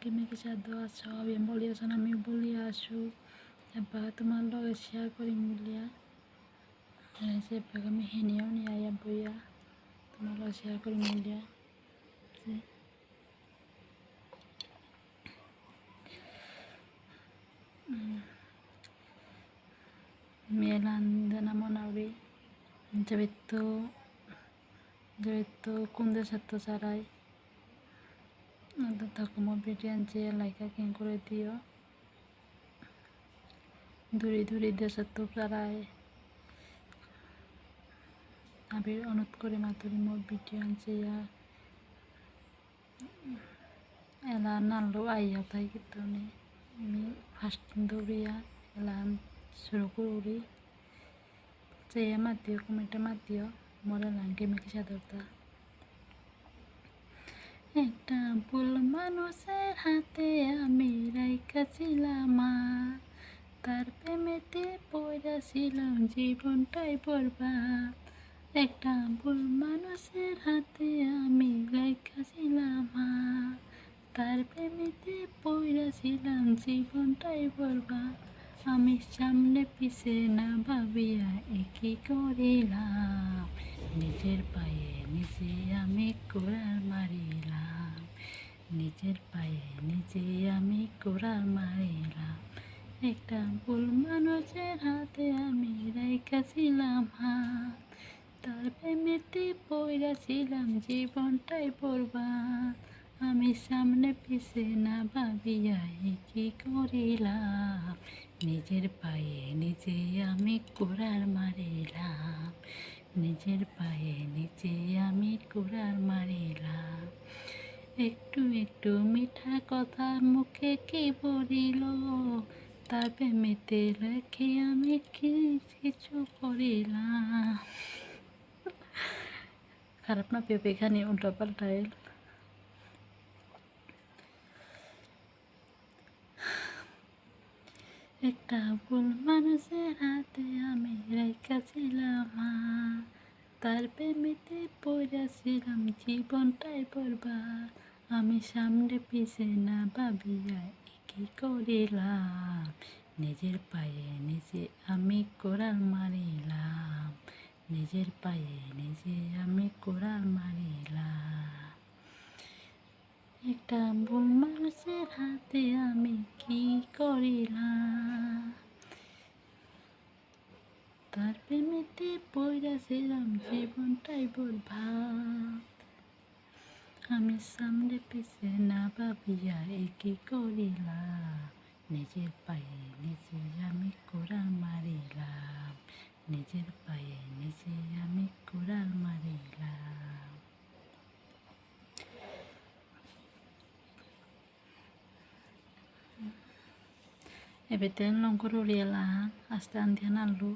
মেকি সাধ্য আছো আমি বলি আছো আমি বলি আসো এবার তোমার লগে শেয়ার করিম বলিয়া এবার আমি হেনিয়াও নিয়ে আয়া বইয়া তোমার লগে শেয়ার করিম বলিয়া মেলান দেনা মনাবি যেহেতু কুন্দে সাথে চারাই তখন ভিডিও আনছে লাইকা কেন করে দিও দূরে দূরে দেশের তো চারাই আমি অনুরোধ করে মাতুরি মোর ভিডিও আনছে এলা নানলো আইয়া তাই কিন্তু আমি ফার্স্ট দৌড়িয়া এলা শুরু করি চেয়ে মাতিও কমেন্টে মাতিও মরে লাগে মেকি সাদরটা একটা ভুল মানুষের হাতে আমি রাইখাছিলাম তার প্রেমেতে পড়াছিলাম জীবনটাই বরবাদ একটা ভুল মানুষের হাতে আমি রাইখাছিলাম তার প্রেমেতে পড়াছিলাম জীবনটাই বরবাদ আমি সামনে পিছে না ভাবিয়া একই করিলাম নিজের পায়ে নিজে আমি কোড়াল মারিলাম নিজের পায়ে নিজে আমি কোড়াল মারিলাম একটা ভুল মানুষের হাতে আমি রাইখাছিলাম তার প্রেমেতে পড়াছিলাম জীবনটাই বরবাদ আমি সামনে পিছে না ভাবিয়া কি করিলাম নিজের পায়ে নিজে আমি কোড়াল মারিলাম নিজের পায়ে নিজে আমি কোড়াল মারিলাম একটু একটু মিঠা কথা মুখে কি বলিল তার প্রেমেতে রেখে আমি কিছু করিলাম খারাপ না পেঁপে খানি উল্টা পাল্টায় একটা ভুল মানুষের হাতে আমি রাইখাছিলাম তার প্রেমেতে পড়াছিলাম জীবনটাই বরবাদ আমি সামনে পিছে না ভাবিয়া কি করিলাম নিজের পায়ে নিজে আমি কোড়াল মারিলাম নিজের পায়ে নিজে আমি কোড়াল মারিলাম একটা ভুল মানুষের হাতে আমি কি করিলাম তার প্রেমেতে পড়াছিলাম জীবনটাই বরবাদ আমি সামনে পিছে না ভাবিয়া কি করিলাম নিজের পায়ে নিজে আমি কোড়াল মারিলাম নিজের পায়ে নিজে আমি কোড়াল মারিলাম এবার লঙ্কর উড়িয়েলা আস্তে আন্ধিয়ান আনলু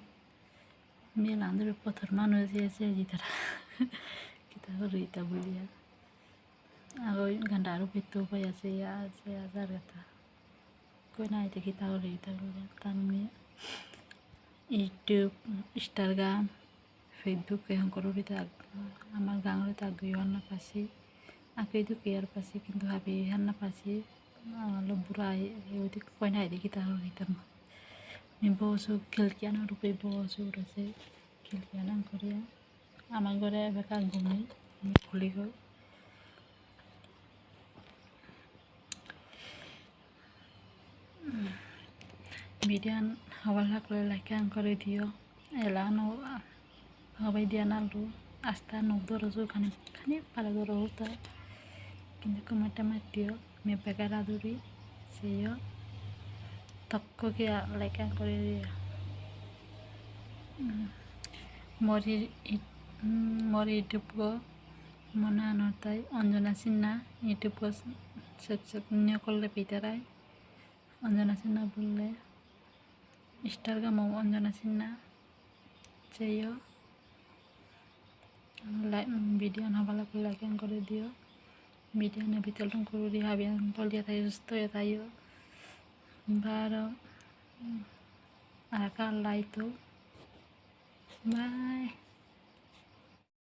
মেলা আন্দের পথর মানুষ আছে তারা কিতা রইতা বলিয়া ওই গান্ডা আরো পেতেও পাই আছে আজার কথা কই না এটা কিতা রইতা বলিয়া তার ইউটিউব ইনস্টাগ্রাম ফেসবুক এখন করবি আমার গাঁৱৰে আগ্রহী হন না পাছি আঁকেই তো কেয়ার পাছি কিন্তু ভাবি হান না পাছি অলপ বুড়া ওইদিক কয় না এদিকে তাহলে হইতাম আমি বসু খিলকিয়ানো রূপে বসু উঠেছে খিলকিয়ানো করিয়া আমার ঘরে বেকা ঘুমাই আমি খুলি গই ভিডিও হবার লাগলে লাইক করে দিও এলা সবাই দিয়া নালু আস্তা নখ ধরো খানি পালা ধরো হতো কিন্তু কমেন্টে মাতিও মে বেকার আদুরি সেইও তক্ককে লাইক করে দিও মোর ইউটিউব গো মনে আনতাই অঞ্জনা সিনহা ইউটিউব গো সাবস্ক্রাইব করলে পেতারাই অঞ্জনা সিনহা বললে ইনস্টাগ্রামও অঞ্জনা সিনহা সেইও ভিডিও ভালো করে লাইক করে দিও ভিডিও ভিতর করে হাবিয়ান বলিয়া তাই সুস্থ হয়ে তাইও বারো আর কাল লাইতো বাই